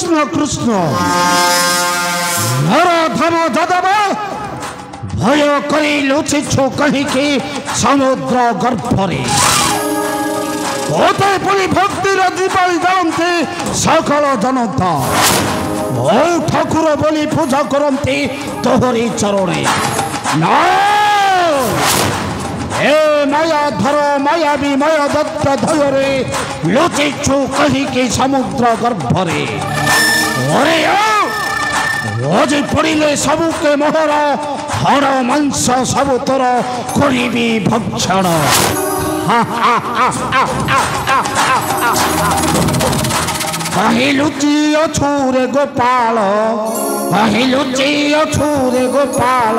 कृष्ण कृष्ण नरधम जादव भय करी लुचिछु कहीं समुद्र गर्भरे होते पुणी भक्तिर दीपावली जलते सकल जनता ओ ठाकुर बोली पूजा करते तोहरी चरणे हे मायाधर मायावी माया दत्त धयरे लुचिछु कहीं समुद्र गर्भरे ओजे पड़िले सबुके मोहर हर मांस सब तोर करी भक्षण कहीं लुचि अछुरे गोपाल कहीं लुचि अछुरे गोपाल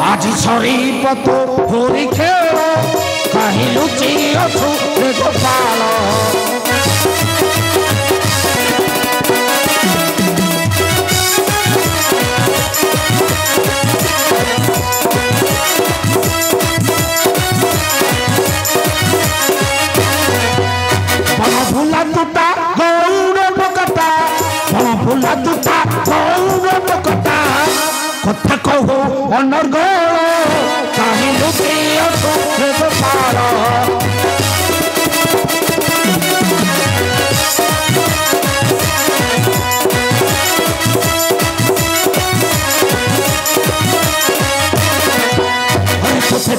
आज शरीपत होरी खेल कहीं लुचि अछुरे गोपाल भूला टूटा गौर बकटा भूला टूटा गौर बकटा कथा कहो अनर्गल कहीं लुचि अछुरे गोपाल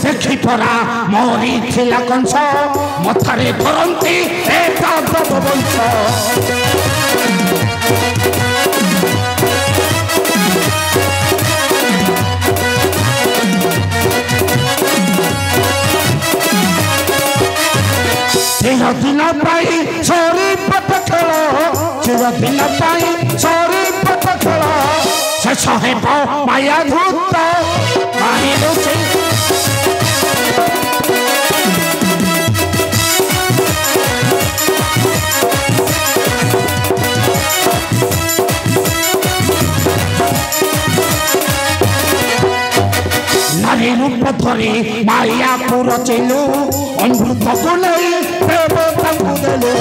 देखी परा मोरी थिला कंस मथारे धरती वंश चिरदिन पाई शरीपत खेल चिरदिन पाई शरीपत खेल शेष हेब माया धूत कहीं लुचि नारी रूप धरी माया को रचिलु अमृत को नहीं देवता को देलु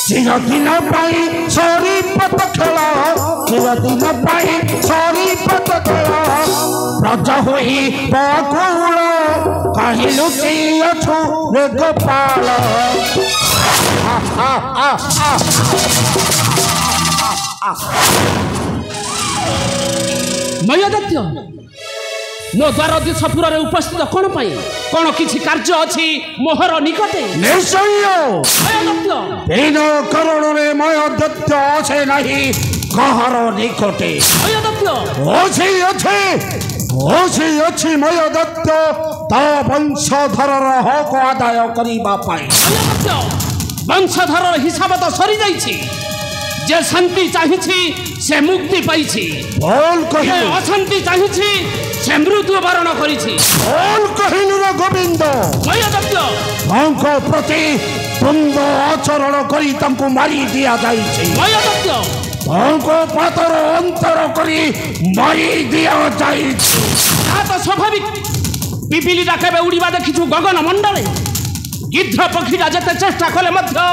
चिरदिन पाई शरीपत खेल चिरदिन पाई शरीपत खेल ब्रज होई बकुल कहीं लुचि अछुरे गोपाल मयादत्य मो द्वार सपुर उपस्थित कौन पाई कौन किसी कार्य अच्छी मोहर निकटे निश्चय तीन करण रे मयादत्य अच्छे नहीं कहर निकटे अच्छी अच्छी अच्छी मयादत्त ता वंशधर हक आदाय करिबा पाई वंशधर हिसाब तो सरी जाइछि जे शांति चाहिछि से मुक्ति पाइछि बोल कहि अशांति चाहिछि से मृत्यु वरण करिछि बोल कहिनु रे गोविंद मयादत्त अंको प्रति द्वंद आचरण करी तंको मारी दिया जाइछि मयादत्त अंको पातर अंतर करी मारी दिया जाइछि तो स्वाभाविक पिपिलीटा केबे उड़ीबा देखिछु गगन मंडले गिद्ध पक्षीटा जेते चेष्टा कले मध्य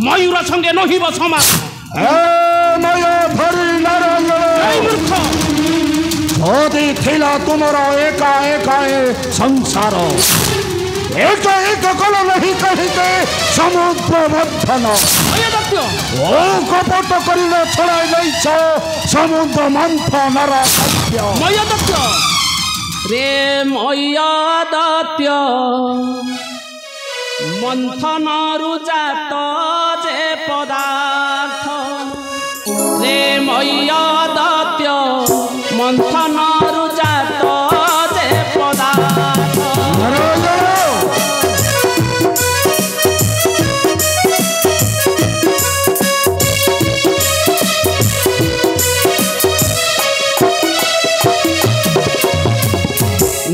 मयूर संगे नहिब समा माया धरी नारायण मोदी थिला तुमरा एका एका संसार एक एक कल नहीं कहिते समुद्र मथन ओ कपट करिले छड़ाई जाइछ समुद्र मंथनर सत्य मयादत्य रे मयादत्य मंथनरु जात जे पदार्थ रे मयादत्य मंथनरु जात जे पदार्थ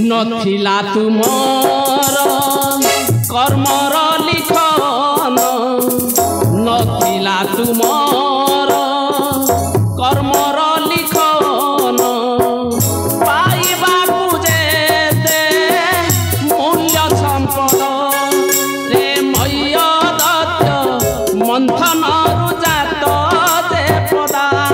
नथिला तुमर कर्मर लिखन नथिला तुमर कर्मर लिखन ଜାତ ଯେ ପଦାର୍ଥ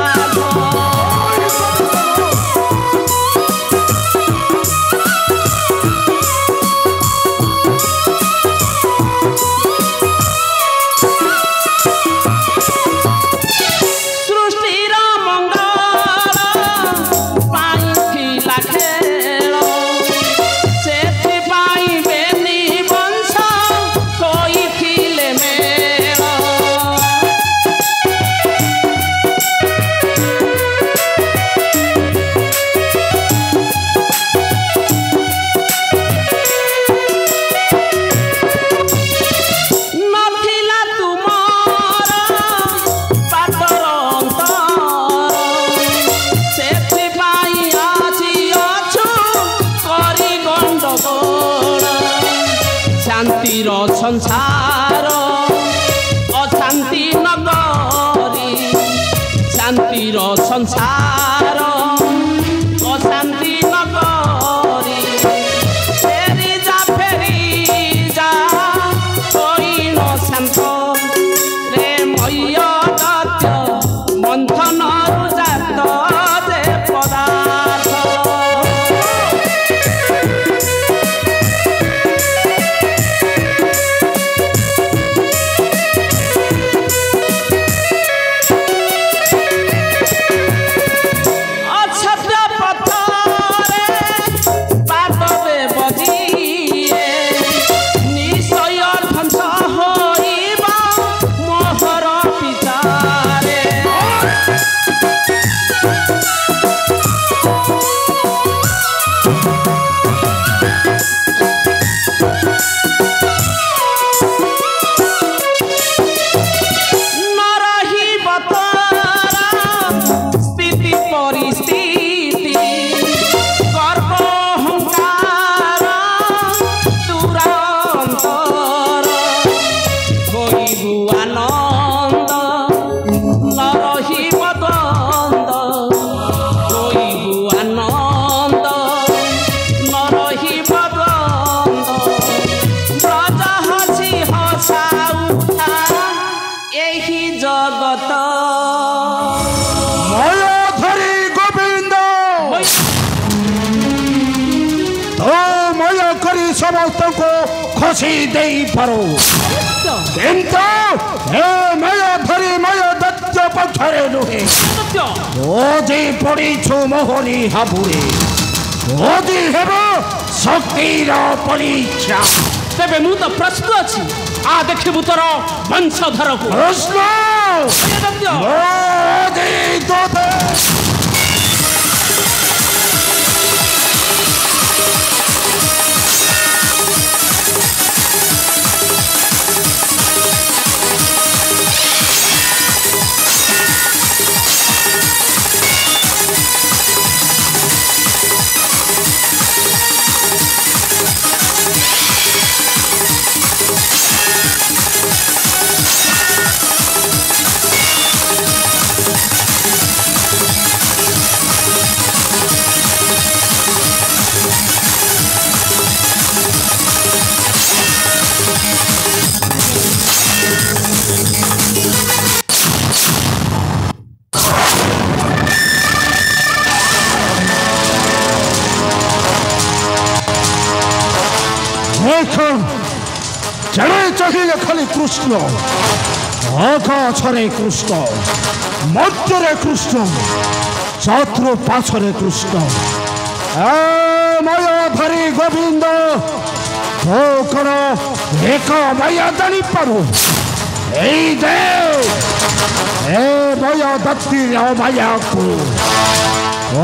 শান্তির সংসার অশান্তি নগরী শান্তির সংসার অশান্তি নগরী ফেরি যা কইন শান্ত রে ময় দত্ত মন্থনরু জাত যে পদার্থ समस्त को खुशी दे पारो किंतु हे मया धरी मया दत्त पछरे नुहे ओजी पड़ी छु मोहनी हाबुरे ओजी हेबो शक्तिर परीक्षा तेबे मु तो प्रस्तुत अछि आ देखिबु तोर वंशधर को प्रश्न ओजी तोते चढ़े चाहिए खाली कृष्ण आकाशरे कृष्ण मध्यरे कृष्ण शत्रु पाछरे कृष्ण मायाधारी गोविंद तो करो एक माया जानी पारो माया दत्ती माया को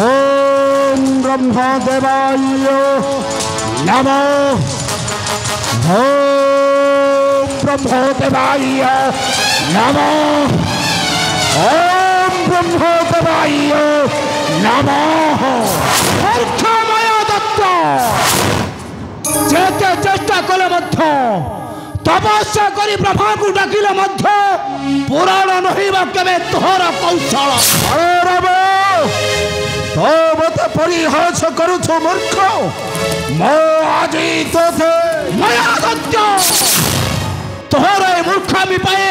ओम ब्रह्मदेवाय नमः ओम ब्रह्मदेवाय नमः ओम ब्रह्मदेवाय नमः माया दत्त जेते चेष्टा कले मध्य तपस्या करी ब्रह्मा को डाकिले मध्य पुराण नहिबा केबे तोहर कौशल अरे तो मत परिहास करू छो मूर्ख मो आजी तो थे माया दत्त तोहर मूर्खामी पाए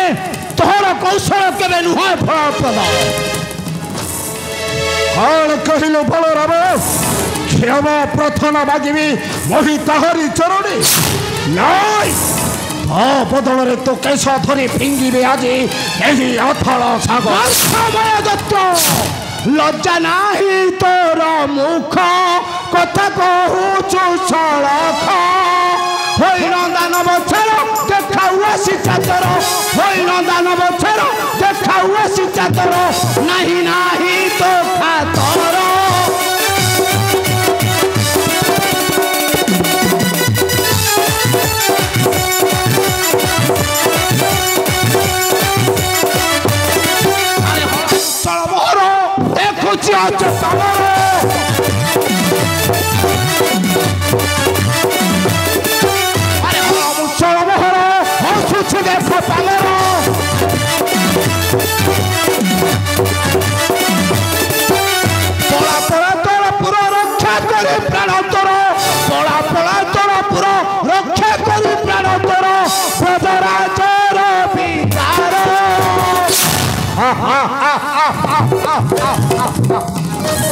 तोहर कौशल केबे नुहे फलप्रद कौन कहिलु बलराम क्षमा प्रार्थना मागिबी मही ताहारी चरणी नाई बदल तो केश धरी फिंगिबे आज यही अथल सागर समय दत्त लज्जा नाही तोर मुख कथा कहूचु सड़ख होइन दानव छेर देखाऊ शिचातर होइन दानव छेर देखाऊ शिचातर नाही नाही तो खातर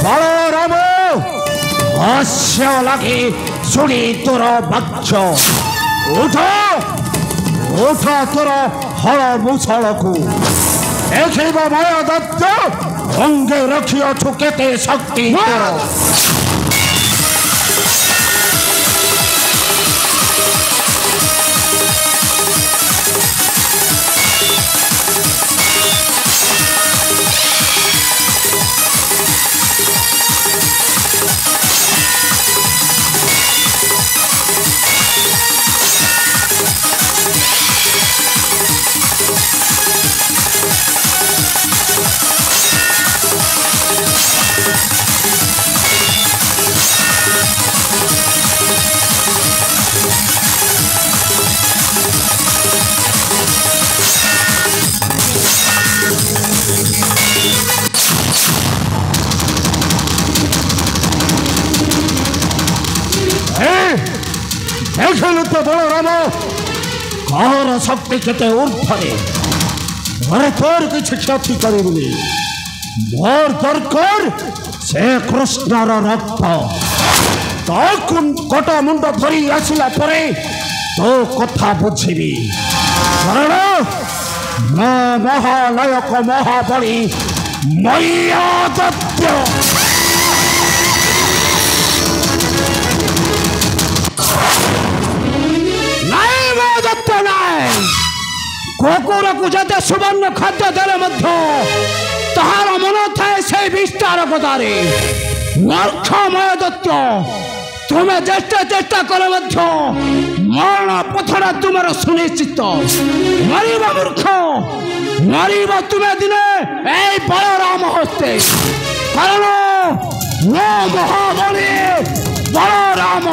बलराम हास्य लगे शुणी तोर बक्ष उठ उठ तोर हल मुसल को देख माया दत्त अंगे रखियु केते शक्ति देखलु तो बलराम कहर शक्ति केते ऊर्ध्वरे अरे तोर किछ क्षति करिबुनी मोर दरकार से कृष्णर रक्त तो कट मुंड धरी आसिला परे तो कथा बुझिबी कारण मो महानायक महाबली मैया दत्त कुकुर को जते सुवर्ण खाद्य देले ताहार मन थाए से विस्तार कदारे मूर्खमय दत्त तुम्हें जेष्टे चेष्टा कले मरण पथरा तुमर सुनिश्चित मरीब मूर्ख मरीब तुम्हें दिने ए बलराम हस्ते कारण मो महाबली बलराम